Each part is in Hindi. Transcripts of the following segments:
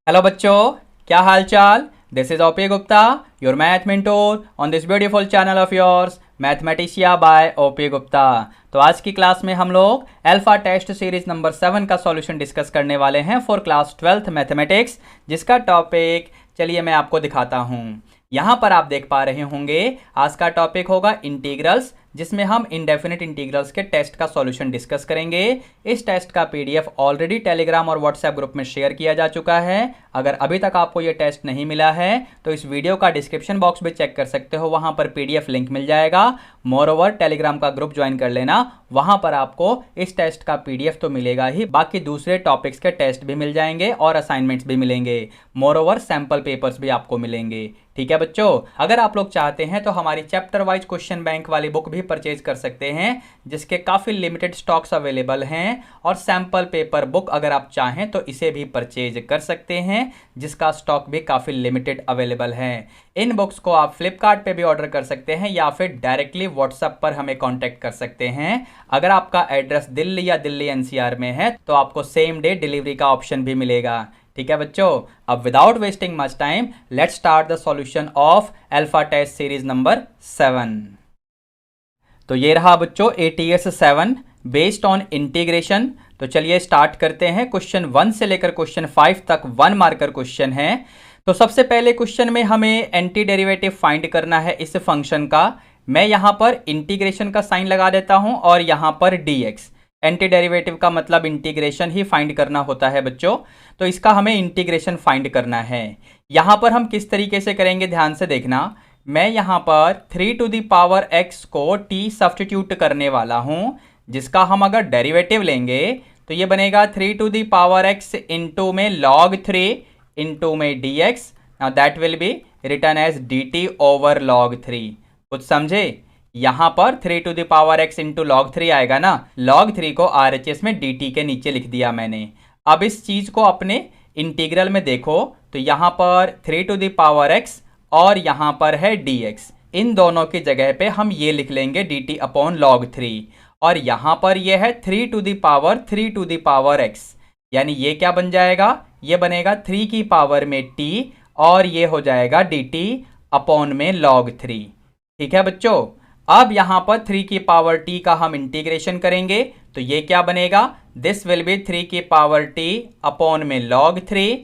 हेलो बच्चों, क्या हाल चाल। This is OP Gupta, your math mentor on this beautiful channel of yours Mathematicia by OP Gupta. तो आज की क्लास में हम लोग अल्फा टेस्ट सीरीज नंबर 7 का सॉल्यूशन डिस्कस करने वाले हैं फॉर क्लास 12th मैथमेटिक्स, जिसका टॉपिक चलिए मैं आपको दिखाता हूँ। यहाँ पर आप देख पा रहे होंगे आज का टॉपिक होगा इंटीग्रल्स, जिसमें हम इंडेफिनिट इंटीग्रल्स के टेस्ट का सॉल्यूशन डिस्कस करेंगे। इस टेस्ट का पीडीएफ ऑलरेडी टेलीग्राम और व्हाट्सएप ग्रुप में शेयर किया जा चुका है। अगर अभी तक आपको ये टेस्ट नहीं मिला है तो इस वीडियो का डिस्क्रिप्शन बॉक्स भी चेक कर सकते हो, वहां पर पीडीएफ लिंक मिल जाएगा। मोर ओवर टेलीग्राम का ग्रुप ज्वाइन कर लेना, वहां पर आपको इस टेस्ट का पीडीएफ तो मिलेगा ही, बाकी दूसरे टॉपिक्स के टेस्ट भी मिल जाएंगे और असाइनमेंट्स भी मिलेंगे। मोर ओवर सैंपल पेपर्स भी आपको मिलेंगे। ठीक है बच्चों, अगर आप लोग चाहते हैं तो हमारी चैप्टर वाइज क्वेश्चन बैंक वाली बुक भी परचेज कर सकते हैं, जिसके काफ़ी लिमिटेड स्टॉक्स अवेलेबल हैं। और सैंपल पेपर बुक अगर आप चाहें तो इसे भी परचेज कर सकते हैं, जिसका स्टॉक भी काफ़ी लिमिटेड अवेलेबल है। इन बुक्स को आप फ्लिपकार्ट पे भी ऑर्डर कर सकते हैं या फिर डायरेक्टली व्हाट्सएप पर हमें कांटेक्ट कर सकते हैं। अगर आपका एड्रेस दिल्ली या दिल्ली एनसीआर में है तो आपको सेम डे डिलीवरी का ऑप्शन भी मिलेगा। ठीक है बच्चों, अब without wasting much time let's start the solution of alpha test series number 7। तो ये रहा बच्चों ATS 7 बेस्ड ऑन इंटीग्रेशन। तो चलिए स्टार्ट करते हैं। क्वेश्चन 1 से लेकर क्वेश्चन 5 तक 1 मार्कर क्वेश्चन है। तो सबसे पहले क्वेश्चन में हमें एंटी डेरिवेटिव फाइंड करना है इस फंक्शन का। मैं यहां पर इंटीग्रेशन का साइन लगा देता हूं और यहां पर dx। एंटी डेरिवेटिव का मतलब इंटीग्रेशन ही फाइंड करना होता है बच्चों, तो इसका हमें इंटीग्रेशन फाइंड करना है। यहां पर हम किस तरीके से करेंगे ध्यान से देखना। मैं यहां पर 3 टू द पावर x को t सब्स्टिट्यूट करने वाला हूं, जिसका हम अगर डेरिवेटिव लेंगे तो ये बनेगा 3 to the power x into में log 3 इंटू में dx। Now that will be written as dt over log 3। कुछ समझे? यहां पर 3 to the power x into log 3 आएगा ना, log 3 को RHS में dt के नीचे लिख दिया मैंने। अब इस चीज को अपने इंटीग्रल में देखो तो यहां पर 3 टू द पावर x और यहां पर है dx। इन दोनों की जगह पे हम ये लिख लेंगे dt अपॉन log 3, और यहां पर ये है 3 टू द पावर x, यानी ये क्या बन जाएगा, ये बनेगा 3 की पावर में t और ये हो जाएगा dt अपॉन में log 3। ठीक है बच्चों, अब यहां पर 3 की पावर t का हम इंटीग्रेशन करेंगे तो ये क्या बनेगा, दिस विल बी 3 की पावर t अपॉन में log 3।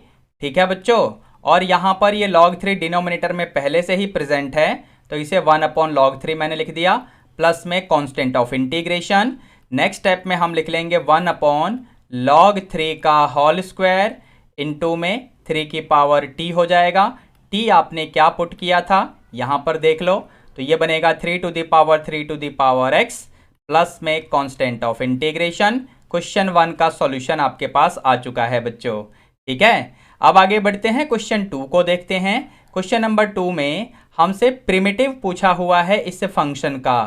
ठीक है बच्चों, और यहां पर ये log 3 डिनोमिनेटर में पहले से ही प्रेजेंट है तो इसे 1 अपॉन log 3 मैंने लिख दिया, प्लस में constant of integration. Next step में हम लिख लेंगे 1 अपॉन log 3 का होल स्क्वायर इंटू में 3 की पावर t हो जाएगा। t आपने क्या पुट किया था यहां पर देख लो, तो ये बनेगा 3 to the power x plus में कांस्टेंट ऑफ इंटीग्रेशन। क्वेश्चन 1 का सॉल्यूशन आपके पास आ चुका है बच्चों। ठीक है, अब आगे बढ़ते हैं, क्वेश्चन 2 को देखते हैं। क्वेश्चन नंबर 2 में हमसे प्रिमिटिव पूछा हुआ है इस फंक्शन का।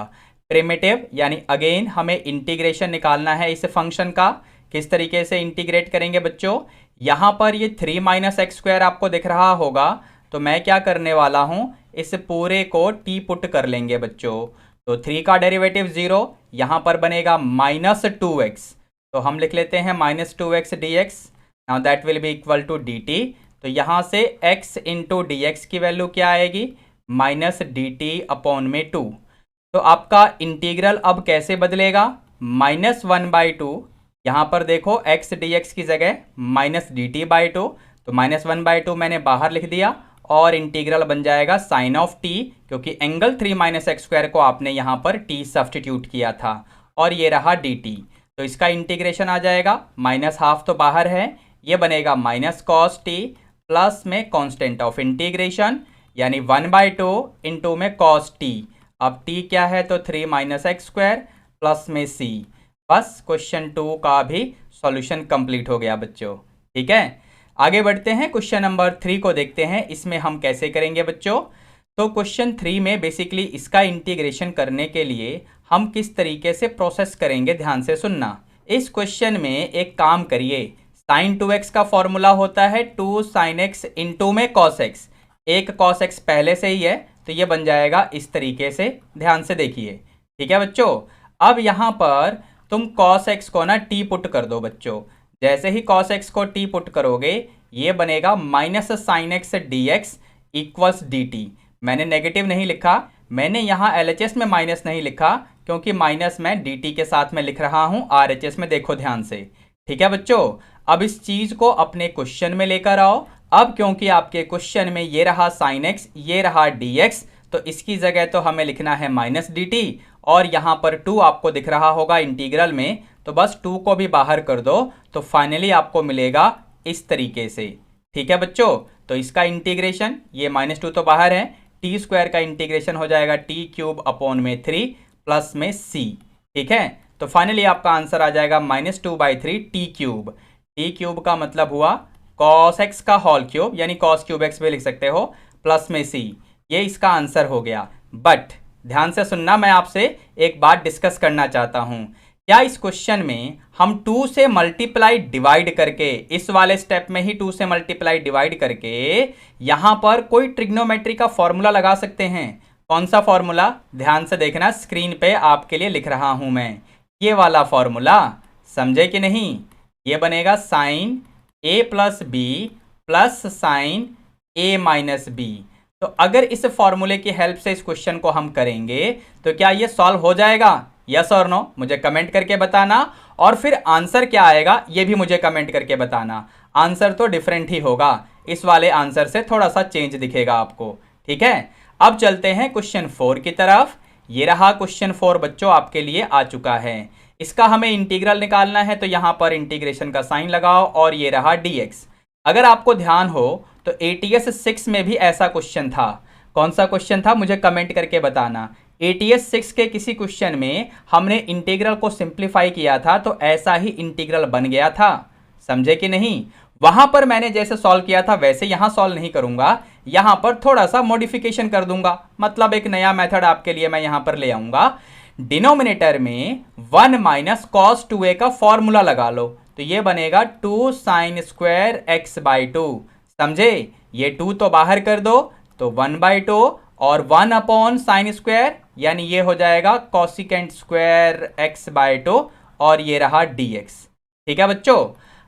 प्रिमिटिव यानी अगेन हमें इंटीग्रेशन निकालना है इस फंक्शन का। किस तरीके से इंटीग्रेट करेंगे बच्चों, यहां पर ये 3 माइनस एक्स स्क्वायर आपको दिख रहा होगा, तो मैं क्या करने वाला हूं, इस पूरे को t पुट कर लेंगे बच्चों। तो 3 का डेरिवेटिव 0, यहां पर बनेगा -2x, तो हम लिख लेते हैं -2x dx। Now that will be equal to dt। तो यहां से x इंटू dx की वैल्यू क्या आएगी, -dt अपॉन में 2। तो आपका इंटीग्रल अब कैसे बदलेगा, -1/2, यहां पर देखो x dx की जगह -dt/2, तो -1/2 मैंने बाहर लिख दिया और इंटीग्रल बन जाएगा साइन ऑफ t, क्योंकि एंगल 3 माइनस एक्स स्क्वायर को आपने यहां पर t सब्स्टिट्यूट किया था, और ये रहा dt। तो इसका इंटीग्रेशन आ जाएगा, -हाफ तो बाहर है, ये बनेगा -cos t प्लस में कांस्टेंट ऑफ इंटीग्रेशन, यानी 1/2 इंटू में cos t। अब t क्या है तो 3 माइनस एक्स स्क्वायर प्लस में c। बस क्वेश्चन 2 का भी सॉल्यूशन कंप्लीट हो गया बच्चों। ठीक है, आगे बढ़ते हैं, क्वेश्चन नंबर 3 को देखते हैं। इसमें हम कैसे करेंगे बच्चों, तो क्वेश्चन 3 में बेसिकली इसका इंटीग्रेशन करने के लिए हम किस तरीके से प्रोसेस करेंगे ध्यान से सुनना। इस क्वेश्चन में एक काम करिए, sin 2x का फॉर्मूला होता है 2 sin x इंटू में cos x। एक cos x पहले से ही है तो ये बन जाएगा इस तरीके से, ध्यान से देखिए। ठीक है बच्चों, अब यहाँ पर तुम cos x को ना t पुट कर दो बच्चों। जैसे ही cos x को t पुट करोगे ये बनेगा minus sine x D x equals D T. मैंने नेगेटिव नहीं लिखा, मैंने यहाँ LHS में माइनस नहीं लिखा क्योंकि माइनस मैं डी टी के साथ में लिख रहा हूँ RHS में, देखो ध्यान से। ठीक है बच्चों, अब इस चीज़ को अपने क्वेश्चन में लेकर आओ। अब क्योंकि आपके क्वेश्चन में ये रहा साइन एक्स, ये रहा डी एक्स, तो इसकी जगह तो हमें लिखना है माइनस डी टी, और यहाँ पर 2 आपको दिख रहा होगा इंटीग्रल में, तो बस 2 को भी बाहर कर दो तो फाइनली आपको मिलेगा इस तरीके से। ठीक है बच्चों, तो इसका इंटीग्रेशन, ये -2 तो बाहर है, टी स्क्वायर का इंटीग्रेशन हो जाएगा टी क्यूब अपॉन में 3 प्लस में सी। ठीक है, तो फाइनली आपका आंसर आ जाएगा -2/3 टी क्यूब। टी क्यूब का मतलब हुआ कॉस एक्स का होल क्यूब, यानी कॉस क्यूब एक्स भी लिख सकते हो, प्लस में सी। ये इसका आंसर हो गया। बट ध्यान से सुनना, मैं आपसे एक बात डिस्कस करना चाहता हूं। क्या इस क्वेश्चन में हम 2 से मल्टीप्लाई डिवाइड करके, इस वाले स्टेप में ही 2 से मल्टीप्लाई डिवाइड करके यहां पर कोई ट्रिग्नोमेट्री का फॉर्मूला लगा सकते हैं? कौन सा फॉर्मूला? ध्यान से देखना, स्क्रीन पे आपके लिए लिख रहा हूं मैं, ये वाला फॉर्मूला। समझे कि नहीं? ये बनेगा साइन ए प्लस बी प्लस साइन ए माइनस बी। तो अगर इस फॉर्मूले की हेल्प से इस क्वेश्चन को हम करेंगे तो क्या ये सॉल्व हो जाएगा? यस और नो मुझे कमेंट करके बताना, और फिर आंसर क्या आएगा ये भी मुझे कमेंट करके बताना। आंसर तो डिफरेंट ही होगा, इस वाले आंसर से थोड़ा सा चेंज दिखेगा आपको। ठीक है, अब चलते हैं क्वेश्चन 4 की तरफ। ये रहा क्वेश्चन 4 बच्चों, आपके लिए आ चुका है। इसका हमें इंटीग्रल निकालना है, तो यहां पर इंटीग्रेशन का साइन लगाओ, और ये रहा dx। अगर आपको ध्यान हो तो ATS 6 में भी ऐसा क्वेश्चन था। कौन सा क्वेश्चन था मुझे कमेंट करके बताना। ATS 6 के किसी क्वेश्चन में हमने इंटीग्रल को सिंप्लीफाई किया था, तो ऐसा ही इंटीग्रल बन गया था। समझे कि नहीं? वहां पर मैंने जैसे सॉल्व किया था वैसे यहां सॉल्व नहीं करूंगा, यहां पर थोड़ा सा मॉडिफिकेशन कर दूंगा, मतलब एक नया मेथड आपके लिए मैं यहां पर ले आऊंगा। डिनोमिनेटर में 1 माइनस कॉस 2a का फॉर्मूला लगा लो, तो ये बनेगा 2 साइन स्क्वायर x/2। समझे? ये 2 तो बाहर कर दो, तो 1/2 और 1 अपॉन साइन स्क्वायर, यानी ये हो जाएगा कॉसिकेंट स्क्वायर x/2, और ये रहा dx। ठीक है बच्चों,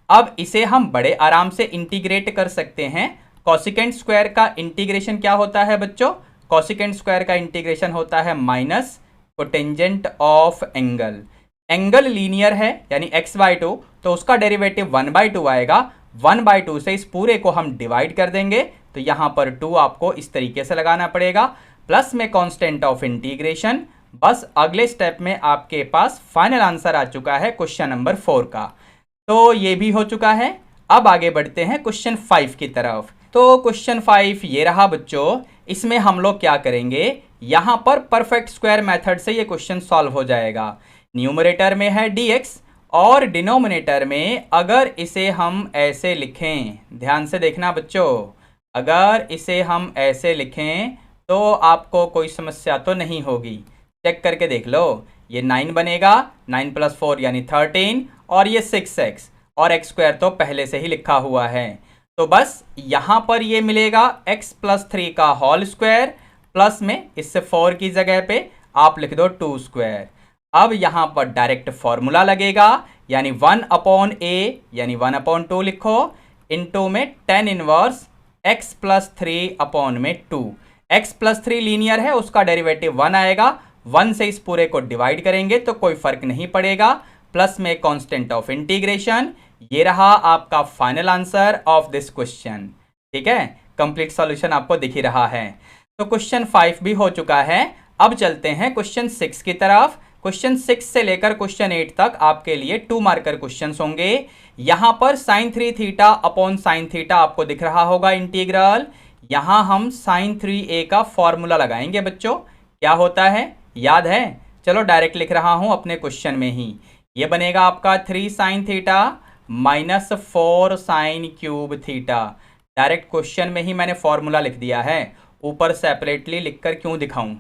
अब इसे हम बड़े आराम से इंटीग्रेट कर सकते हैं। कॉसिकेंट स्क्वायर का इंटीग्रेशन क्या होता है बच्चों? कॉसिकेंट स्क्वायर का इंटीग्रेशन होता है minus cotangent of angle. Angle linear है यानी x/2, तो उसका डेरिवेटिव 1/2 आएगा। 1/2 से इस पूरे को हम डिवाइड कर देंगे, तो यहां पर 2 आपको इस तरीके से लगाना पड़ेगा, प्लस में कांस्टेंट ऑफ इंटीग्रेशन। बस अगले स्टेप में आपके पास फाइनल आंसर आ चुका है क्वेश्चन नंबर 4 का। तो ये भी हो चुका है। अब आगे बढ़ते हैं क्वेश्चन 5 की तरफ। तो क्वेश्चन 5 ये रहा बच्चों। इसमें हम लोग क्या करेंगे, यहां पर परफेक्ट स्क्वायर मेथड से ये क्वेश्चन सॉल्व हो जाएगा। न्यूमरेटर में है dx, और डिनोमिनेटर में अगर इसे हम ऐसे लिखें, ध्यान से देखना बच्चों, अगर इसे हम ऐसे लिखें तो आपको कोई समस्या तो नहीं होगी। चेक करके देख लो, ये 9 बनेगा, 9 + 4 यानी 13, और ये 6x, और x² तो पहले से ही लिखा हुआ है। तो बस यहां पर ये मिलेगा x + 3 का होल स्क्वायर, प्लस में इससे 4 की जगह पे आप लिख दो 2²। अब यहां पर डायरेक्ट फॉर्मूला लगेगा, यानी 1/a यानी 1/2 लिखो, इनटू में tan inverse x + 3/2। x + 3 linear है, उसका डेरिवेटिव 1 आएगा। 1 से इस पूरे को डिवाइड करेंगे तो कोई फर्क नहीं पड़ेगा, प्लस में कांस्टेंट ऑफ इंटीग्रेशन। ये रहा आपका final answer of this question. ठीक है, कंप्लीट सॉल्यूशन आपको दिख ही रहा है। तो क्वेश्चन 5 भी हो चुका है। अब चलते हैं क्वेश्चन 6 की तरफ। क्वेश्चन 6 से लेकर क्वेश्चन 8 तक आपके लिए 2 मार्कर क्वेश्चंस होंगे। यहां पर sin 3 theta upon sin theta आपको दिख रहा होगा इंटीग्रल। यहां हम sin 3a का फॉर्मूला लगाएंगे बच्चों। क्या होता है याद है? चलो डायरेक्ट लिख रहा हूं अपने क्वेश्चन में ही। ये बनेगा आपका 3 sin theta minus 4 sin cube theta. Direct question में ही मैंने फॉर्मूला लिख दिया है, ऊपर सेपरेटली लिखकर क्यों दिखाऊं?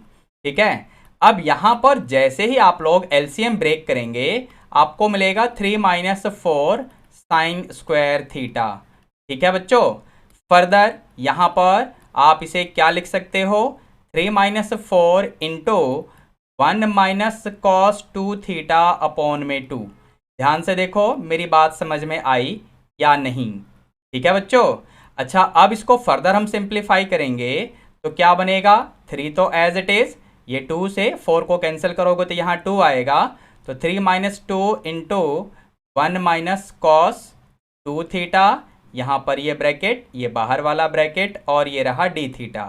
ठीक है, अब यहां पर जैसे ही आप लोग एलसीएम ब्रेक करेंगे आपको मिलेगा 3 - 4 sin स्क्वायर थीटा। ठीक है बच्चों, फर्दर यहां पर आप इसे क्या लिख सकते हो, 3 - 4 इंटू 1 - cos 2 थीटा अपॉन में 2। ध्यान से देखो मेरी बात समझ में आई या नहीं? ठीक है बच्चों। अच्छा, अब इसको फर्दर हम सिंप्लीफाई करेंगे तो क्या बनेगा, 3 तो एज इट इज, ये 2 से 4 को कैंसिल करोगे तो यहाँ 2 आएगा, तो 3 minus 2 into 1 minus cos 2 theta, यहाँ पर ये ब्रैकेट, ये बाहर वाला ब्रैकेट, और ये रहा डी थीटा।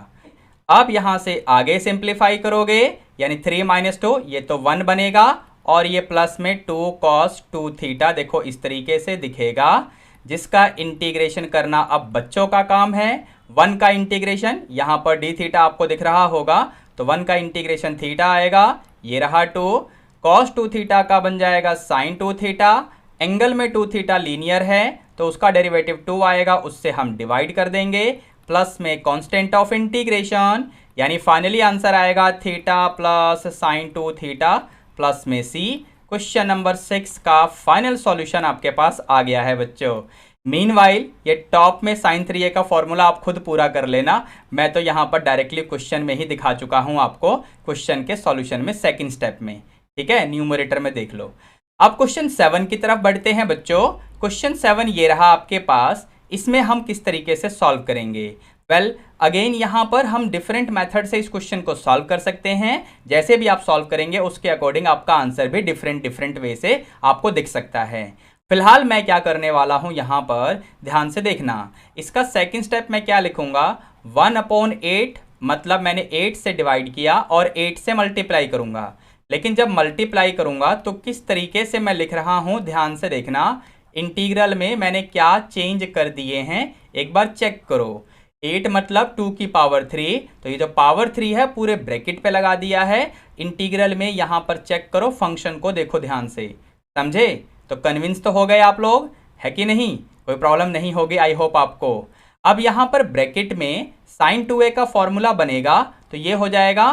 अब यहाँ से आगे सिंप्लीफाई करोगे, यानी 3 माइनस 2, ये तो 1 बनेगा, और ये प्लस में 2 कॉस 2 थीटा, देखो इस तरीके से दिखेगा, जिसका इंटीग्रेशन करना अब बच्चों का काम है। 1 का इंटीग्रेशन, यहाँ पर डी थीटा आपको दिख रहा होगा, तो 1 का इंटीग्रेशन थीटा आएगा, ये रहा 2, कॉस 2 थीटा का बन जाएगा साइन 2 थीटा, एंगल में 2 थीटा लीनियर है तो उसका डेरिवेटिव 2 आएगा, उससे हम डिवाइड कर देंगे, प्लस में कांस्टेंट ऑफ इंटीग्रेशन, यानी फाइनली आंसर आएगा theta plus sign 2 theta plus में सी। क्वेश्चन नंबर 6 का फाइनल सॉल्यूशन आपके पास आ गया है बच्चों। मीनवाइल ये टॉप में साइन 3a का फॉर्मूला आप खुद पूरा कर लेना, मैं तो यहाँ पर डायरेक्टली क्वेश्चन में ही दिखा चुका हूँ आपको, क्वेश्चन के सॉल्यूशन में सेकंड स्टेप में, ठीक है, न्यूमरेटर में देख लो। अब क्वेश्चन 7 की तरफ बढ़ते हैं बच्चों। क्वेश्चन 7 ये रहा आपके पास, इसमें हम किस तरीके से सॉल्व करेंगे। वेल अगेन यहाँ पर हम डिफरेंट मेथड से इस क्वेश्चन को सॉल्व कर सकते हैं, जैसे भी आप सॉल्व करेंगे उसके अकॉर्डिंग आपका आंसर भी डिफरेंट वे से आपको दिख सकता है। फिलहाल मैं क्या करने वाला हूँ यहाँ पर, ध्यान से देखना, इसका सेकंड स्टेप मैं क्या लिखूंगा, 1/8, मतलब मैंने 8 से डिवाइड किया और 8 से मल्टीप्लाई करूंगा, लेकिन जब मल्टीप्लाई करूंगा तो किस तरीके से मैं लिख रहा हूं, ध्यान से देखना, इंटीग्रल में मैंने क्या चेंज कर दिए हैं एक बार चेक करो। 8 मतलब 2 की पावर 3, तो ये जो पावर 3 है पूरे ब्रैकेट पे लगा दिया है। इंटीग्रल में यहां पर चेक करो, फंक्शन को देखो ध्यान से, समझे, तो कन्विंस तो हो गए आप लोग, है कि नहीं, कोई प्रॉब्लम नहीं होगी आई होप आपको। अब यहां पर ब्रैकेट में साइन 2a का फॉर्मूला बनेगा, तो ये हो जाएगा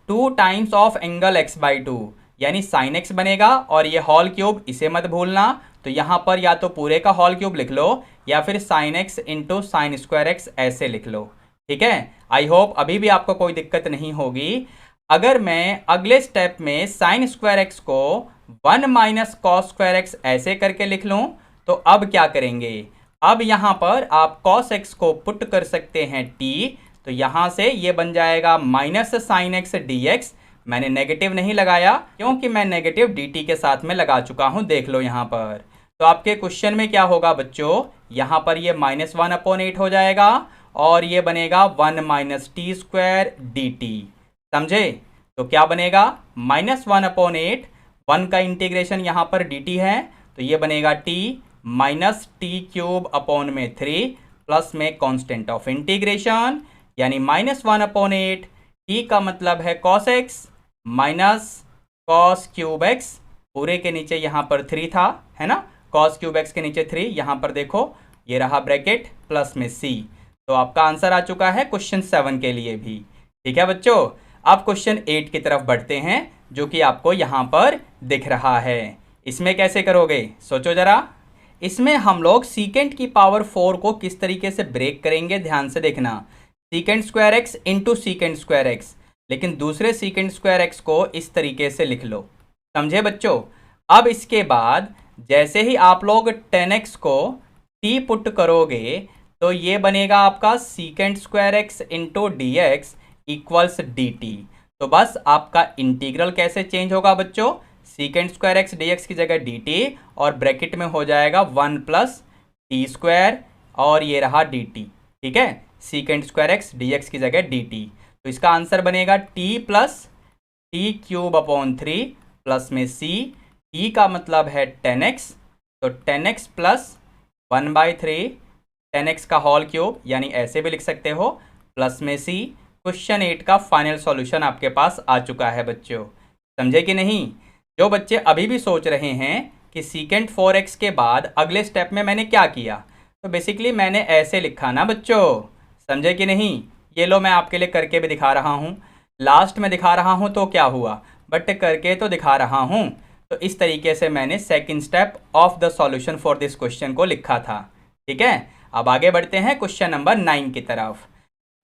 2 टाइम्स ऑफ एंगल x/2, यानी साइन x बनेगा, और ये होल क्यूब, इसे मत भूलना, तो यहाँ पर या तो पूरे का होल क्यूब लिख लो या फिर sine x into sine square x ऐसे लिख लो, ठीक है। आई होप अभी भी आपको कोई दिक्कत नहीं होगी। अगर मैं अगले स्टेप में साइन स्क्वायर एक्स को 1 माइनस कॉस स्क्वायर एक्स ऐसे करके लिख लूँ, तो अब क्या करेंगे, अब यहाँ पर आप कॉस एक्स को पुट कर सकते हैं t, तो यहां से ये बन जाएगा minus sine x D x, मैंने नेगेटिव नहीं लगाया क्योंकि मैं नेगेटिव dt के साथ में लगा चुका हूं, देख लो यहां पर। तो आपके क्वेश्चन में क्या होगा बच्चों, यहां पर ये -1/8 हो जाएगा और ये बनेगा 1 minus T square D T, समझे, तो क्या बनेगा -1/8, 1 का इंटीग्रेशन यहाँ पर dt है, तो ये बनेगा t minus T cube upon में 3 प्लस में कांस्टेंट ऑफ इंटीग्रेशन, यानी -1/8, t का मतलब है cos x minus cos cube x, पूरे के नीचे यहाँ पर 3 था, है ना, cos क्यूब x के नीचे 3, यहाँ पर देखो ये रहा ब्रैकेट प्लस में c, तो आपका आंसर आ चुका है क्वेश्चन 7 के लिए भी, ठीक है बच्चों। अब क्वेश्चन 8 की तरफ बढ़ते हैं, जो कि आपको यहाँ पर दिख रहा है। इसमें कैसे करोगे सोचो जरा, इसमें हम लोग सीकेंट की पावर 4 को किस तरीके से ब्रेक करेंगे, ध्यान से देखना, secant square x into secant square x, लेकिन दूसरे सीकेंट स्क्वायर एक्स को इस तरीके से लिख लो, समझे बच्चों। अब इसके बाद जैसे ही आप लोग 10x को t पुट करोगे तो ये बनेगा आपका secant square x into D x equals D T, तो बस आपका इंटीग्रल कैसे चेंज होगा बच्चों, secant square x D x की जगह डी टी और ब्रैकेट में हो जाएगा 1 प्लस टी स्क्वायर और ये रहा डी टी, ठीक है, secant square x D x की जगह डी टी, तो इसका आंसर बनेगा t plus T cube upon 3 plus में c, t का मतलब है 10x, तो 10x प्लस 1/3, 10x का होल क्यूब, यानी ऐसे भी लिख सकते हो, प्लस में c। क्वेश्चन 8 का फाइनल सॉल्यूशन आपके पास आ चुका है बच्चों, समझे कि नहीं। जो बच्चे अभी भी सोच रहे हैं कि सीकेंट 4x के बाद अगले स्टेप में मैंने क्या किया, तो बेसिकली मैंने ऐसे लिखा ना बच्चों, समझे कि नहीं। ये लो मैं आपके लिए करके भी दिखा रहा हूँ, लास्ट में दिखा रहा हूँ तो क्या हुआ, बट करके तो दिखा रहा हूँ। तो इस तरीके से मैंने second step of the solution for this question को लिखा था, ठीक है। अब आगे बढ़ते हैं क्वेश्चन नंबर 9 की तरफ।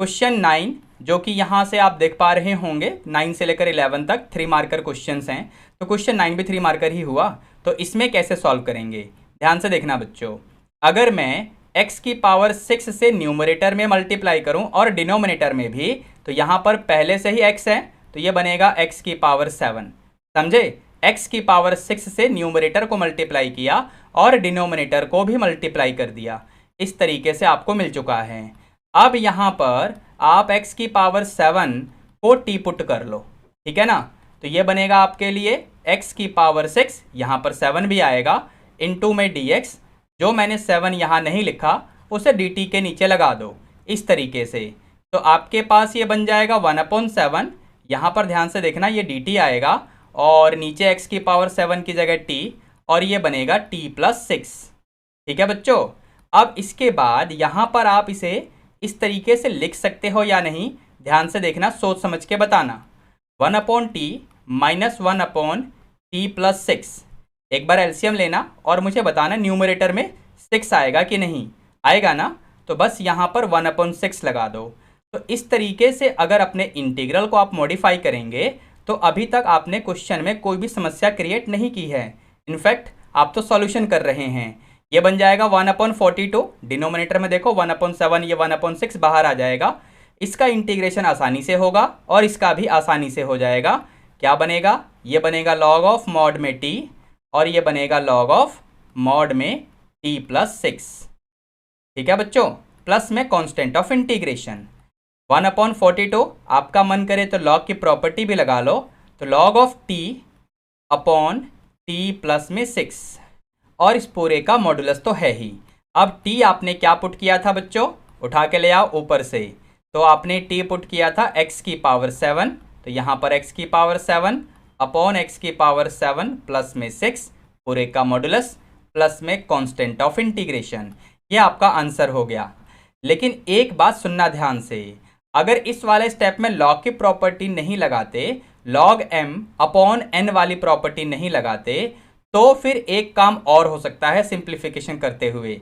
क्वेश्चन 9 जो कि यहाँ से आप देख पा रहे होंगे 9 से लेकर 11 तक 3 मार्कर क्वेश्चंस हैं, तो क्वेश्चन 9 भी 3 मार्कर ही हुआ। तो इसमें कैसे सॉल्व करेंगे, ध्यान से देखना बच्चों। अगर मैं x की पावर 6 से न्यूमरेटर में मल्टीप्लाई करूं और डिनोमिनेटर में भी, तो यहाँ पर पहले से ही x है, तो ये बनेगा x की पावर 7। समझे? x की पावर 6 से न्यूमरेटर को मल्टीप्लाई किया और डिनोमिनेटर को भी मल्टीप्लाई कर दिया। इस तरीके से आपको मिल चुका है। अब यहाँ पर आप x की पावर 7 को टी पुट कर लो, ठीक है ना। तो ये बनेगा आपके लिए x की पावर 6, यहाँ पर 7 भी आएगा, इनटू में dx, जो मैंने 7 यहाँ नहीं लिखा उसे dt के नीचे लगा दो इस तरीके से। तो आपके पास ये बन जाएगा 1/7, यहाँ पर ध्यान से देखना ये dt आएगा और नीचे x की पावर 7 की जगह t, और ये बनेगा t+6। ठीक है बच्चों। अब इसके बाद यहाँ पर आप इसे इस तरीके से लिख सकते हो या नहीं, ध्यान से देखना, सोच समझ के बताना। 1/t माइनस 1/t+6, एक बार एलसीएम लेना और मुझे बताना न्यूमरेटर में 6 आएगा कि नहीं आएगा ना, तो बस यहाँ पर 1/6 लगा दो। तो इस तरीके से अगर अपने इंटीग्रल को आप मॉडिफाई करेंगे तो अभी तक आपने क्वेश्चन में कोई भी समस्या क्रिएट नहीं की है। इनफैक्ट आप तो सॉल्यूशन कर रहे हैं। ये बन जाएगा 1/42, डिनोमिनेटर में देखो 1/7, ये 1/6 बाहर आ जाएगा। इसका इंटीग्रेशन आसानी से होगा और इसका भी आसानी से हो जाएगा। क्या बनेगा? ये बनेगा log ऑफ मॉड में t और ये बनेगा log ऑफ मॉड में t+6। ठीक है बच्चों, प्लस में कांस्टेंट ऑफ इंटीग्रेशन 1/42। आपका मन करे तो log की प्रॉपर्टी भी लगा लो, तो log ऑफ t/t+6, और इस पूरे का मॉडुलस तो है ही। अब t आपने क्या पुट किया था बच्चों? उठा के ले आओ ऊपर से। तो आपने t पुट किया था x की पावर 7, तो यहाँ पर x की पावर 7 अपॉन x की पावर 7 प्लस में 6, पूरे का मॉडुलस प्लस में कांस्टेंट ऑफ इंटीग्रेशन। ये आपका आंसर हो गया। लेकिन एक बात सुनना ध्यान से, अगर इस वाले स्टेप में log की प्रॉपर्टी नहीं लगाते, log m अपॉन n वाली प्रॉपर्टी नहीं लगाते, तो फिर एक काम और हो सकता है सिंप्लीफिकेशन करते हुए।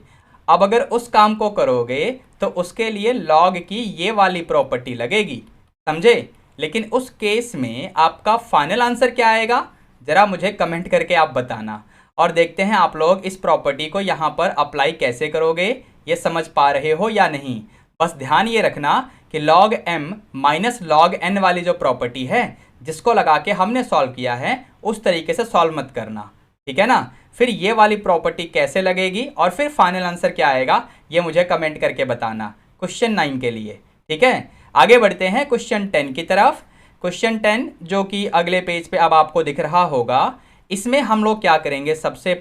अब अगर उस काम को करोगे तो उसके लिए log की ये वाली प्रॉपर्टी लगेगी, समझे। लेकिन उस केस में आपका फाइनल आंसर क्या आएगा, ज़रा मुझे कमेंट करके आप बताना। और देखते हैं आप लोग इस प्रॉपर्टी को यहाँ पर अप्लाई कैसे करोगे, ये समझ पा रहे हो या नहीं। बस ध्यान ये रखना कि log m minus log n वाली जो प्रॉपर्टी है जिसको लगा के हमने सॉल्व किया है, उस तरीके से सॉल्व मत करना, ठीक है ना। फिर ये वाली प्रॉपर्टी कैसे लगेगी और फिर फाइनल आंसर क्या आएगा, ये मुझे कमेंट करके बताना क्वेश्चन 9 के लिए, ठीक है। आगे बढ़ते हैं क्वेश्चन 10 की तरफ। क्वेश्चन 10 जो कि अगले पेज पे अब आपको दिख रहा होगा, इसमें हम लोग क्या करेंगे, सबसे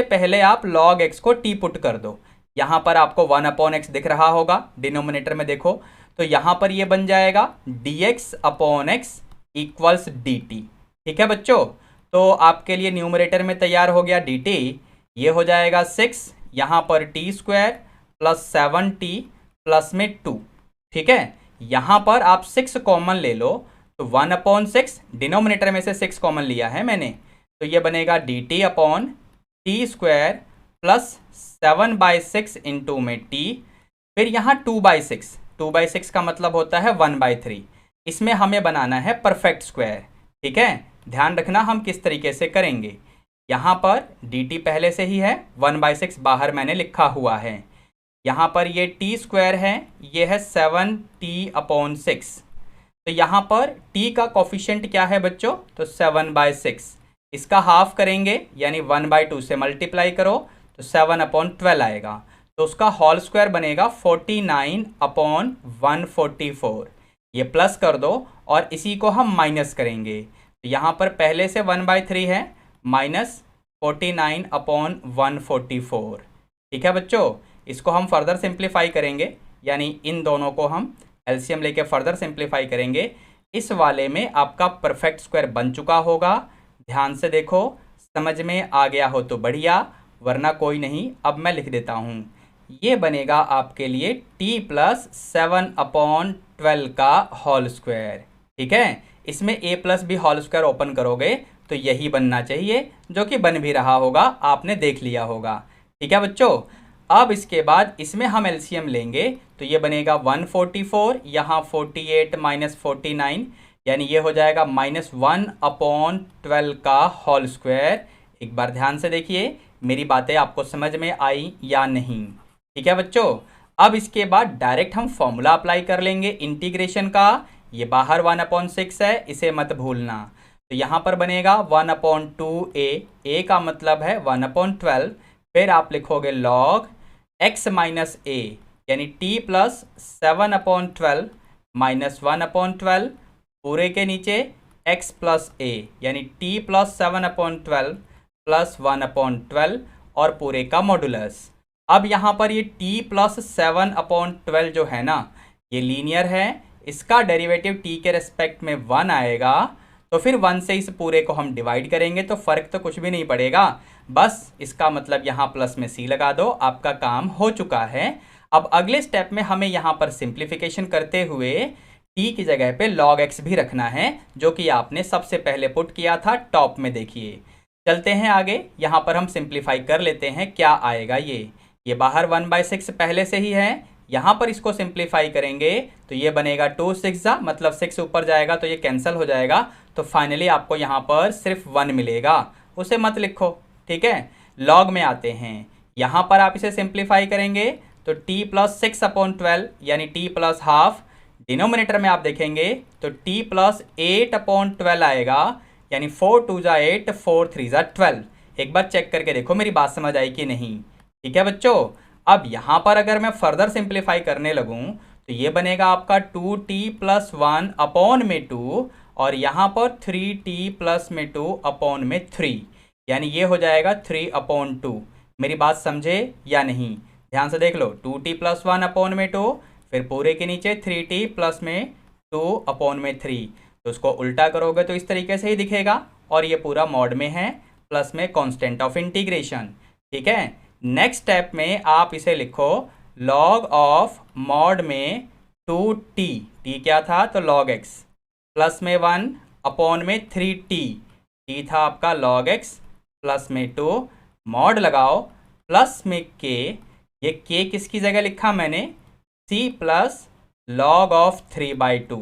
पहले आप log x को t पुट कर दो। यहाँ पर आपको 1/x दिख रहा होगा, डिनोमिनेटर में देखो, तो यहाँ पर ये बन जाएगा dx/x इक्वल्स dt। ठीक है बच्चों, तो आपके लिए न्यूमरेटर में तैयार हो गया dt, ये हो जाएगा 6, यहाँ पर t² प्लस 7t प्लस में 2। ठीक है, यहाँ पर आप 6 कॉमन ले लो, तो 1/6, डिनोमिनेटर में से 6 कॉमन लिया है मैंने, तो ये बनेगा dt/t² प्लस 7/6 इंटू में t, फिर यहाँ 2/6 का मतलब होता है 1/3। इसमें हमें बनाना है परफेक्ट स्क्वायर। ठीक है, ध्यान रखना हम किस तरीके से करेंगे। यहाँ पर dt पहले से ही है, 1/6 बाहर मैंने लिखा हुआ है। यहाँ पर ये t² है, ये है 7t/6। तो यहाँ पर t का कोफिशिएंट क्या है बच्चों, तो 7/6। इसका हाफ करेंगे यानी 1/2 से मल्टीप्लाई करो तो 7/12 आएगा, तो उसका होल स्क्वायर बनेगा 49/144। ये प्लस कर दो और इसी को हम माइनस करेंगे, तो यहाँ पर पहले से 1/3 है, माइनस 49/144। ठीक है बच्चों, इसको हम फर्दर सिंप्लीफाई करेंगे, यानी इन दोनों को हम एलसीएम लेके फर्दर सिंप्लीफाई करेंगे। इस वाले में आपका परफेक्ट स्क्वायर बन चुका होगा। ध्यान से देखो, समझ में आ गया हो तो बढ़िया, वरना कोई नहीं। अब मैं लिख देता हूँ, ये बनेगा आपके लिए t+7/12 का होल स्क्वायर। ठीक है, इसमें a प्लस भी होल स्क्वायर ओपन करोगे तो यही बनना चाहिए, जो कि बन भी रहा होगा, आपने देख लिया होगा। ठीक है बच्चों, अब इसके बाद इसमें हम एलसीएम लेंगे तो ये बनेगा 144, यहाँ 48 माइनस 49, यानी ये हो जाएगा -1/12 का होल स्क्वायर। एक बार ध्यान से देखिए, मेरी बातें आपको समझ में आई या नहीं। ठीक है बच्चों। अब इसके बाद डायरेक्ट हम फॉर्मूला अप्लाई कर लेंगे इंटीग्रेशन का। ये बाहर 1/6 है, इसे मत भूलना। तो यहाँ पर बनेगा 1/2a, a का मतलब है 1/12। फिर आप लिखोगे log x माइनस a, यानी t प्लस 7/12 माइनस 1/12, पूरे के नीचे x प्लस a, यानी t प्लस 7/12 प्लस 1/12 और पूरे का मॉडुलस। अब यहाँ पर ये t प्लस 7/12 जो है ना, ये लीनियर है, इसका डेरिवेटिव t के रेस्पेक्ट में 1 आएगा। तो फिर 1 से इस पूरे को हम डिवाइड करेंगे तो फर्क तो कुछ भी नहीं पड़ेगा, बस इसका मतलब यहाँ प्लस में c लगा दो, आपका काम हो चुका है। अब अगले स्टेप में हमें यहाँ पर सिंप्लीफिकेशन करते हुए t की जगह पे log x भी रखना है, जो कि आपने सबसे पहले पुट किया था टॉप में। देखिए चलते हैं आगे, यहाँ पर हम सिंप्लीफाई कर लेते हैं, क्या आएगा ये बाहर 1/6 पहले से ही है, यहाँ पर इसको सिंप्लीफाई करेंगे तो ये बनेगा 2 6 मतलब 6 ऊपर जाएगा तो ये कैंसिल हो जाएगा। तो फाइनली आपको यहाँ पर सिर्फ 1 मिलेगा, उसे मत लिखो, ठीक है। लॉग में आते हैं, यहाँ पर आप इसे सिंप्लीफाई करेंगे तो t प्लस 6/12 यानी t प्लस हाफ। डिनोमिनेटर में आप देखेंगे तो t प्लस 8/12 आएगा, यानी 4 2 8, 4 3 12। एक बार चेक करके देखो मेरी बात समझ आई कि नहीं, ठीक है बच्चों। अब यहाँ पर अगर मैं फर्दर सिंप्लीफाई करने लगूँ तो ये बनेगा आपका 2t प्लस 1 अपॉन में 2, और यहाँ पर 3t प्लस में 2 अपॉन में 3, यानी ये हो जाएगा 3/2। मेरी बात समझे या नहीं, ध्यान से देख लो। 2t प्लस 1 अपॉन में 2, फिर पूरे के नीचे 3t प्लस में 2 अपॉन में 3। तो उसको उल्टा करोगे तो इस तरीके से ही दिखेगा, और ये पूरा मॉड में है, प्लस में कांस्टेंट ऑफ इंटीग्रेशन, ठीक है। नेक्स्ट स्टेप में आप इसे लिखो log ऑफ मॉड में 2t, t क्या था तो log x, प्लस में 1 अपॉन में 3t, t था आपका log x, प्लस में 2, मॉड लगाओ प्लस में k। ये k किसकी जगह लिखा मैंने, c plus log of 3/2।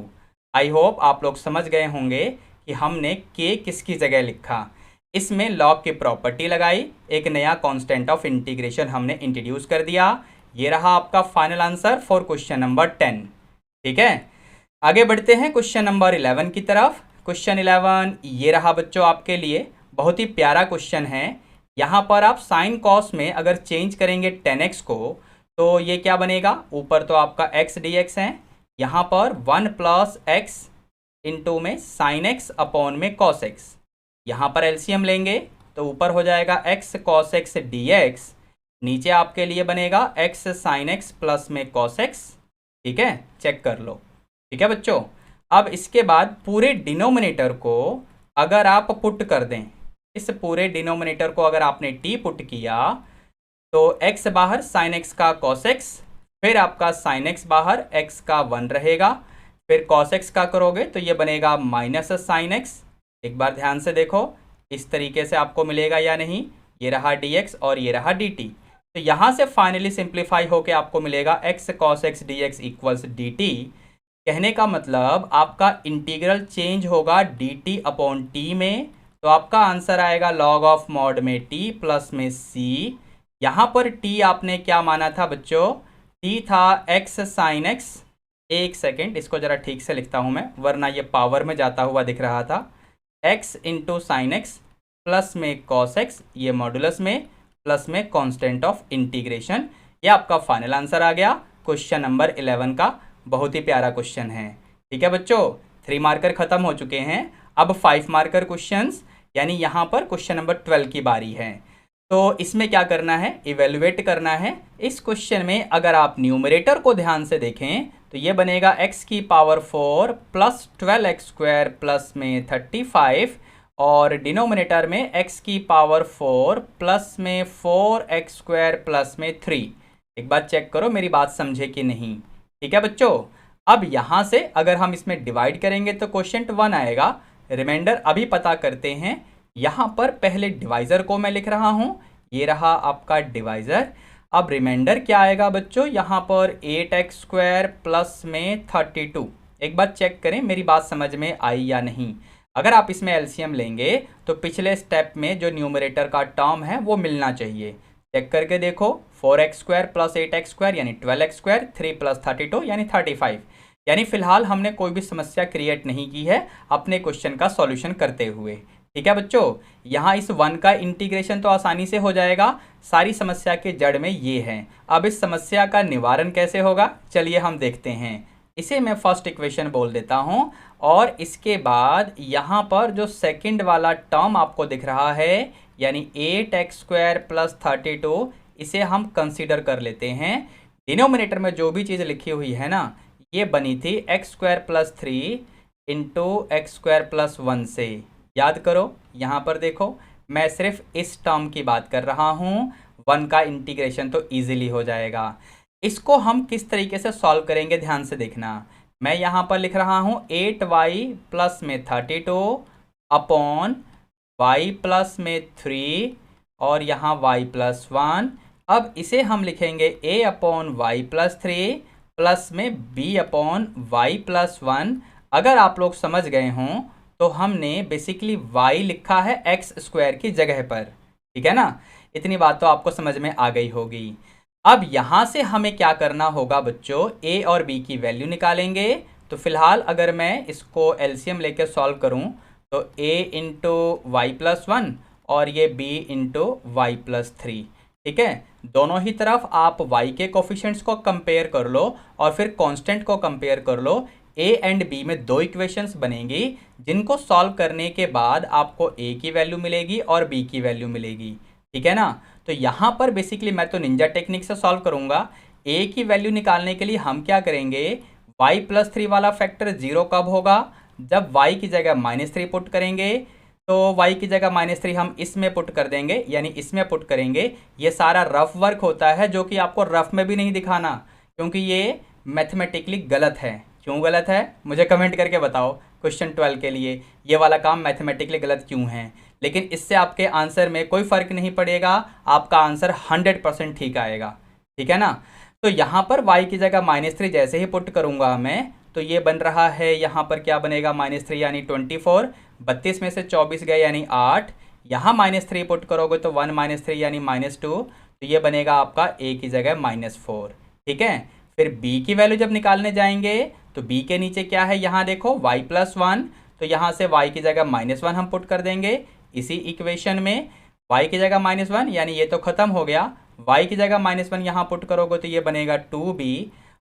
I hope आप लोग समझ गए होंगे कि हमने k किसकी जगह लिखा। इसमें लॉग की प्रॉपर्टी लगाई, एक नया कांस्टेंट ऑफ इंटीग्रेशन हमने इंट्रोड्यूस कर दिया। ये रहा आपका final answer for question number 10, ठीक है। आगे बढ़ते हैं क्वेश्चन नंबर 11 की तरफ। क्वेश्चन 11 ये रहा बच्चों आपके लिए, बहुत ही प्यारा क्वेश्चन है। यहाँ पर आप साइन कॉस में अगर चेंज करेंगे 10x को तो ये क्या बनेगा, ऊपर तो आपका x dx है, यहाँ पर 1 प्लस x इंटू में साइन x अपॉन में कॉस x। यहाँ पर एलसीएम लेंगे तो ऊपर हो जाएगा x cos x dx, नीचे आपके लिए बनेगा x sin x प्लस में cos x, ठीक है। चेक कर लो, ठीक है बच्चों। अब इसके बाद पूरे डिनोमिनेटर को अगर आप पुट कर दें, इस पूरे डिनोमिनेटर को अगर आपने t पुट किया तो x बाहर sin x का cos x, फिर आपका sin x बाहर x का 1 रहेगा, फिर cos x का करोगे तो ये बनेगा माइनस sin x। एक बार ध्यान से देखो इस तरीके से आपको मिलेगा या नहीं, ये रहा dx और ये रहा dt। तो यहाँ से फाइनली सिंप्लीफाई होके आपको मिलेगा x cos x dx equals dt। कहने का मतलब आपका इंटीग्रल चेंज होगा dt अपॉन t में, तो आपका आंसर आएगा log ऑफ मॉड में t प्लस में c। यहाँ पर t आपने क्या माना था बच्चों, t था x sin x। एक सेकेंड इसको जरा ठीक से लिखता हूँ मैं, वरना ये पावर में जाता हुआ दिख रहा था। x into sine x plus में कॉस एक्स, ये मॉडुलस में, प्लस में कांस्टेंट ऑफ इंटीग्रेशन। ये आपका फाइनल आंसर आ गया क्वेश्चन नंबर 11 का। बहुत ही प्यारा क्वेश्चन है, ठीक है बच्चों। 3 मार्कर खत्म हो चुके हैं, अब 5 मार्कर क्वेश्चंस, यानी यहाँ पर क्वेश्चन नंबर 12 की बारी है। तो इसमें क्या करना है, इवेलुएट करना है। इस क्वेश्चन में अगर आप न्यूमरेटर को ध्यान से देखें तो ये बनेगा x की power 4 plus 12x square plus में 35, और डिनोमिनेटर में x की पावर 4 प्लस में 4x स्क्वायर प्लस में 3। एक बार चेक करो मेरी बात समझे कि नहीं, ठीक है बच्चों। अब यहाँ से अगर हम इसमें डिवाइड करेंगे तो क्वोशिएंट 1 आएगा। रिमाइंडर अभी पता करते हैं। यहाँ पर पहले डिवाइज़र को मैं लिख रहा हूँ, ये रहा आपका डिवाइज़र। अब रिमाइंडर क्या आएगा बच्चों, यहाँ पर 8x स्क्वायर प्लस में 32। एक बार चेक करें मेरी बात समझ में आई या नहीं। अगर आप इसमें एलसीएम लेंगे तो पिछले स्टेप में जो न्यूमरेटर का टर्म है वो मिलना चाहिए। चेक करके देखो, 4x² प्लस 8x² यानी 12x², 3 प्लस 32 यानी 35। यानी फिलहाल हमने कोई भी समस्या क्रिएट नहीं की है अपने क्वेश्चन का सॉल्यूशन करते हुए। ठीक है बच्चों, यहाँ इस 1 का इंटीग्रेशन तो आसानी से हो जाएगा, सारी समस्या के जड़ में ये है। अब इस समस्या का निवारण कैसे होगा, चलिए हम देखते हैं। इसे मैं फर्स्ट इक्वेशन बोल देता हूँ और इसके बाद यहाँ पर जो सेकंड वाला टर्म आपको दिख रहा है यानी 8x² प्लस 32, इसे हम कंसीडर कर लेते हैं। डिनोमिनेटर में जो भी चीज़ लिखी हुई है ना, ये बनी थी x² plus 3 into x² plus 1 से। याद करो, यहाँ पर देखो मैं सिर्फ इस टर्म की बात कर रहा हूँ, 1 का इंटीग्रेशन तो इजीली हो जाएगा। इसको हम किस तरीके से सॉल्व करेंगे ध्यान से देखना। मैं यहाँ पर लिख रहा हूँ 8y प्लस में 32 अपॉन y प्लस में 3 और यहाँ y प्लस 1। अब इसे हम लिखेंगे a upon y plus 3 plus में b अपॉन y प्लस 1। अगर आप लोग समझ गए हों तो हमने बेसिकली y लिखा है x² की जगह पर। ठीक है ना, इतनी बात तो आपको समझ में आ गई होगी। अब यहाँ से हमें क्या करना होगा बच्चों, a और b की वैल्यू निकालेंगे। तो फिलहाल अगर मैं इसको एलसीएम लेकर सॉल्व करूँ तो a इंटू वाई प्लस 1 और ये b इंटू वाई प्लस 3। ठीक है, दोनों ही तरफ आप y के कोफिशिएंट्स को कंपेयर कर लो और फिर कांस्टेंट को कंपेयर कर लो। a एंड b में दो इक्वेशंस बनेंगी जिनको सॉल्व करने के बाद आपको a की वैल्यू मिलेगी और b की वैल्यू मिलेगी। ठीक है ना, तो यहाँ पर बेसिकली मैं तो निंजा टेक्निक से सॉल्व करूँगा। a की वैल्यू निकालने के लिए हम क्या करेंगे, y प्लस 3 वाला फैक्टर 0 कब होगा, जब y की जगह -3 पुट करेंगे। तो y की जगह -3 हम इसमें पुट कर देंगे यानी इसमें पुट करेंगे। ये सारा रफ वर्क होता है जो कि आपको रफ में भी नहीं दिखाना, क्योंकि ये मैथमेटिकली गलत है। क्यों गलत है मुझे कमेंट करके बताओ। क्वेश्चन 12 के लिए ये वाला काम मैथमेटिकली गलत क्यों है, लेकिन इससे आपके आंसर में कोई फ़र्क नहीं पड़ेगा, आपका आंसर 100% ठीक आएगा। ठीक है ना, तो यहाँ पर y की जगह -3 जैसे ही पुट करूँगा मैं तो ये बन रहा है, यहाँ पर क्या बनेगा, -3 यानी 24, 32 में से 24 गए यानी 8। यहाँ -3 पुट करोगे तो 1 - 3 यानी -2, तो ये बनेगा आपका a की जगह -4। ठीक है, फिर b की वैल्यू जब निकालने जाएंगे तो b के नीचे क्या है, यहाँ देखो y प्लस 1, तो यहाँ से y की जगह -1 हम पुट कर देंगे इसी इक्वेशन में। y की जगह -1 यानी ये तो ख़त्म हो गया, y की जगह -1 यहाँ पुट करोगे तो ये बनेगा 2b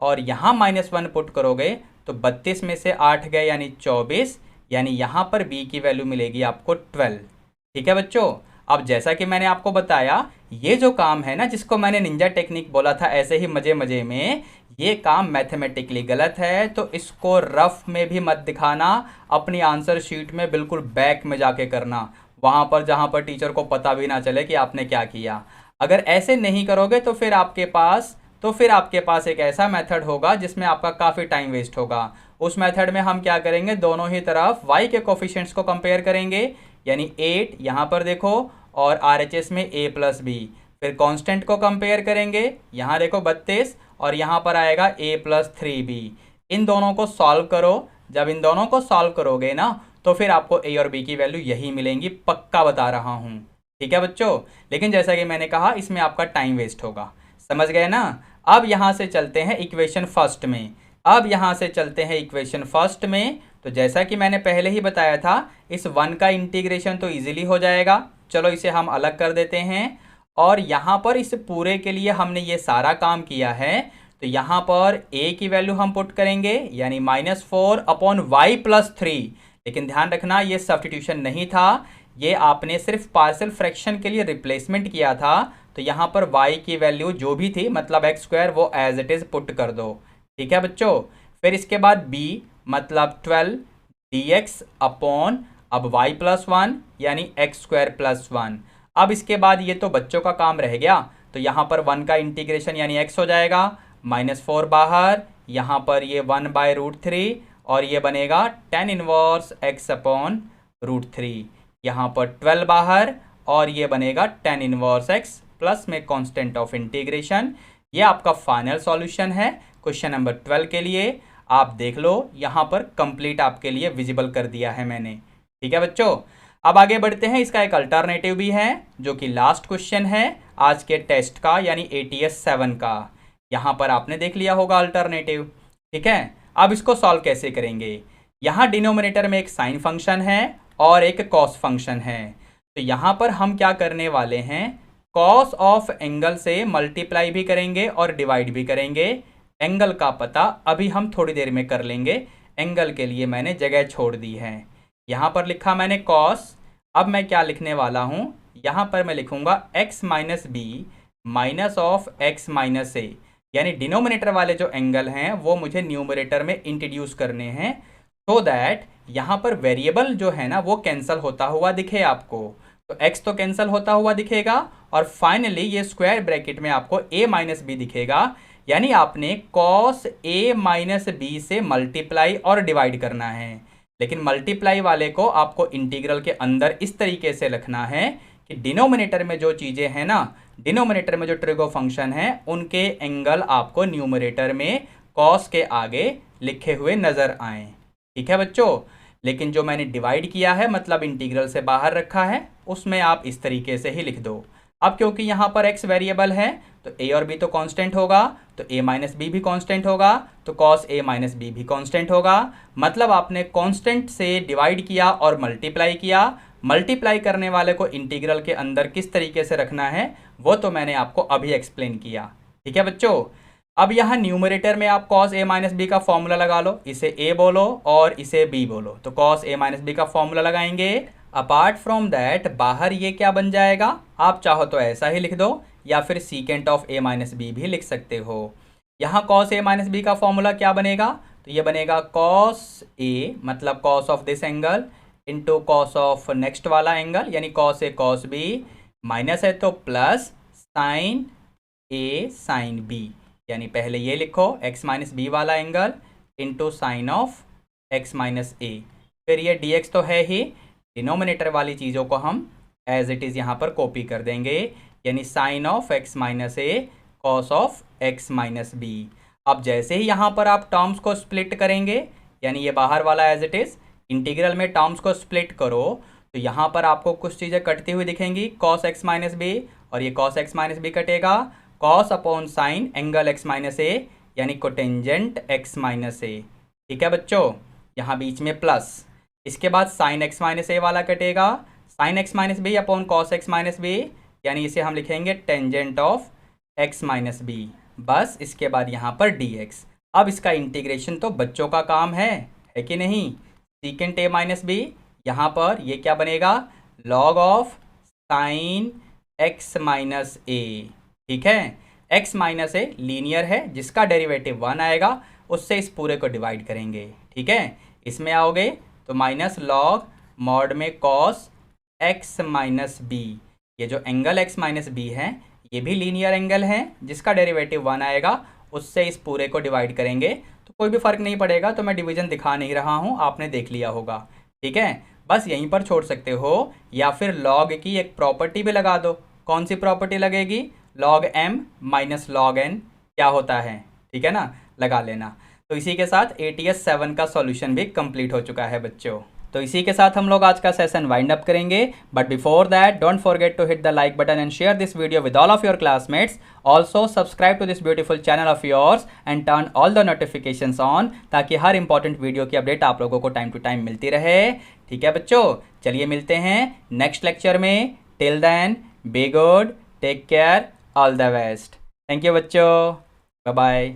और यहाँ -1 पुट करोगे तो 32 में से 8 गए यानी 24, यानी यहाँ पर b की वैल्यू मिलेगी आपको 12। ठीक है बच्चों, अब जैसा कि मैंने आपको बताया ये जो काम है ना, जिसको मैंने निंजा टेक्निक बोला था ऐसे ही मज़े मज़े में, ये काम मैथमेटिकली गलत है। तो इसको रफ में भी मत दिखाना, अपनी आंसर शीट में बिल्कुल बैक में जाके करना, वहाँ पर जहाँ पर टीचर को पता भी ना चले कि आपने क्या किया। अगर ऐसे नहीं करोगे तो फिर आपके पास एक ऐसा मेथड होगा जिसमें आपका काफ़ी टाइम वेस्ट होगा। उस मेथड में हम क्या करेंगे, दोनों ही तरफ y के कोफिशिएंट्स को कंपेयर करेंगे, यानी 8 यहाँ पर देखो और RHS में a प्लस b। फिर कांस्टेंट को कंपेयर करेंगे, यहाँ देखो 32 और यहाँ पर आएगा a प्लस 3b। इन दोनों को सॉल्व करो, जब इन दोनों को सॉल्व करोगे ना तो फिर आपको a और b की वैल्यू यही मिलेंगी, पक्का बता रहा हूँ। ठीक है बच्चों, लेकिन जैसा कि मैंने कहा इसमें आपका टाइम वेस्ट होगा, समझ गए ना। अब यहाँ से चलते हैं इक्वेशन फर्स्ट में। तो जैसा कि मैंने पहले ही बताया था, इस 1 का इंटीग्रेशन तो इजीली हो जाएगा। चलो इसे हम अलग कर देते हैं और यहाँ पर इस पूरे के लिए हमने ये सारा काम किया है। तो यहाँ पर a की वैल्यू हम पुट करेंगे यानी -4 अपॉन y प्लस 3। लेकिन ध्यान रखना ये सब्स्टिट्यूशन नहीं था, ये आपने सिर्फ पार्शियल फ्रैक्शन के लिए रिप्लेसमेंट किया था। तो यहाँ पर y की वैल्यू जो भी थी मतलब x² वो एज इट इज़ पुट कर दो। ठीक है बच्चों, फिर इसके बाद b मतलब 12 dx अपॉन अब y प्लस 1 यानी x² प्लस 1। अब इसके बाद ये तो बच्चों का काम रह गया, तो यहाँ पर 1 का इंटीग्रेशन यानी x हो जाएगा, -4 बाहर, यहाँ पर ये 1/√3 और ये बनेगा tan इनवर्स x अपॉन √3। यहाँ पर 12 बाहर और ये बनेगा tan इनवर्स x प्लस में कांस्टेंट ऑफ इंटीग्रेशन। ये आपका फाइनल सॉल्यूशन है क्वेश्चन नंबर 12 के लिए। आप देख लो, यहाँ पर कंप्लीट आपके लिए विजिबल कर दिया है मैंने। ठीक है बच्चों, अब आगे बढ़ते हैं। इसका एक अल्टरनेटिव भी है जो कि लास्ट क्वेश्चन है। आज के टेस्ट का यानी ATS 7 का। यहाँ पर आपने देख लिया होगा अल्टरनेटिव। ठीक है, अब इसको सॉल्व कैसे करेंगे। यहाँ डिनोमिनेटर में एक साइन फंक्शन है और एक कॉस फंक्शन है। तो यहाँ पर हम क्या करने वाले हैं, कॉस ऑफ एंगल से मल्टीप्लाई भी करेंगे और डिवाइड भी करेंगे। एंगल का पता अभी हम थोड़ी देर में कर लेंगे, एंगल के लिए मैंने जगह छोड़ दी है। यहाँ पर लिखा मैंने कॉस। अब मैं क्या लिखने वाला हूँ, यहाँ पर मैं लिखूंगा x minus B minus of x minus A, यानी डिनोमिनेटर वाले जो एंगल हैं वो मुझे न्यूमरेटर में इंट्रोड्यूस करने हैं, सो दैट यहाँ पर वेरिएबल जो है ना वो कैंसिल होता हुआ दिखे आपको। तो x तो कैंसिल होता हुआ दिखेगा और फाइनली ये स्क्वायर ब्रैकेट में आपको a माइनस बी दिखेगा, यानी आपने cos a माइनस बी से मल्टीप्लाई और डिवाइड करना है। लेकिन मल्टीप्लाई वाले को आपको इंटीग्रल के अंदर इस तरीके से लिखना है कि डिनोमिनेटर में जो चीज़ें हैं ना, डिनोमिनेटर में जो ट्रिगो फंक्शन है उनके एंगल आपको न्यूमरेटर में कॉस के आगे लिखे हुए नज़र आए। ठीक है बच्चों, लेकिन जो मैंने डिवाइड किया है मतलब इंटीग्रल से बाहर रखा है उसमें आप इस तरीके से ही लिख दो। अब क्योंकि यहाँ पर x वेरिएबल है तो a और b तो कांस्टेंट होगा, तो a माइनस बी भी कांस्टेंट होगा, तो cos a माइनस बी भी कांस्टेंट होगा। मतलब आपने कांस्टेंट से डिवाइड किया और मल्टीप्लाई किया। मल्टीप्लाई करने वाले को इंटीग्रल के अंदर किस तरीके से रखना है वो तो मैंने आपको अभी एक्सप्लेन किया। ठीक है बच्चों, अब यहाँ न्यूमरेटर में आप cos a माइनस बी का फॉर्मूला लगा लो, इसे a बोलो और इसे b बोलो, तो cos a माइनस बी का फॉर्मूला लगाएंगे। अपार्ट फ्रॉम दैट बाहर ये क्या बन जाएगा, आप चाहो तो ऐसा ही लिख दो या फिर secant of a minus B भी लिख सकते हो। यहाँ cos a माइनस बी का फॉर्मूला क्या बनेगा, तो ये बनेगा cos a मतलब cos of this angle into cos of next वाला एंगल यानी cos a cos b, minus है तो plus sine a sine b, यानी पहले ये लिखो x माइनस बी वाला angle into sine of x minus A, फिर ये dx तो है ही, डिनोमिनेटर वाली चीज़ों को हम एज इट इज़ यहाँ पर कॉपी कर देंगे, यानी sine of x minus a cos of x minus b. अब जैसे ही यहाँ पर आप टर्म्स को स्प्लिट करेंगे, यानी ये बाहर वाला एज इट इज़, इंटीग्रल में टर्म्स को स्प्लिट करो तो यहाँ पर आपको कुछ चीज़ें कटती हुई दिखेंगी, cos x माइनस बी और ये cos x माइनस बी कटेगा, cos upon sine angle x minus A यानी कोटेंजेंट x माइनस ए। ठीक है बच्चों, यहाँ बीच में प्लस, इसके बाद साइन x माइनस ए वाला कटेगा, sine x minus b upon cos x minus b, यानी इसे हम लिखेंगे tangent of x minus b, बस इसके बाद यहाँ पर dx। अब इसका इंटीग्रेशन तो बच्चों का काम है कि नहीं, सीकेंट a माइनस बी, यहाँ पर ये क्या बनेगा log of sine x minus A. ठीक है, x माइनस ए लीनियर है जिसका डेरिवेटिव 1 आएगा, उससे इस पूरे को डिवाइड करेंगे। ठीक है, इसमें आओगे तो माइनस लॉग मॉड में कॉस x माइनस बी, ये जो एंगल x माइनस बी है ये भी लीनियर एंगल है जिसका डेरिवेटिव 1 आएगा, उससे इस पूरे को डिवाइड करेंगे। तो कोई भी फ़र्क नहीं पड़ेगा, तो मैं डिवीज़न दिखा नहीं रहा हूँ, आपने देख लिया होगा। ठीक है, बस यहीं पर छोड़ सकते हो, या फिर लॉग की एक प्रॉपर्टी भी लगा दो। कौन सी प्रॉपर्टी लगेगी, log m minus log n क्या होता है, ठीक है ना, लगा लेना। तो इसी के साथ ATS 7 का सॉल्यूशन भी कंप्लीट हो चुका है बच्चों। तो इसी के साथ हम लोग आज का सेशन वाइंड अप करेंगे, but before that don't forget to hit the like button and share this video with all of your classmates. Also subscribe to this beautiful channel of yours and turn all the notifications on, ताकि हर इंपॉर्टेंट वीडियो की अपडेट आप लोगों को टाइम टू टाइम मिलती रहे। ठीक है बच्चों, चलिए मिलते हैं नेक्स्ट लेक्चर में। Till then be good, take care, all the best. Thank you बच्चों, बाय बाय।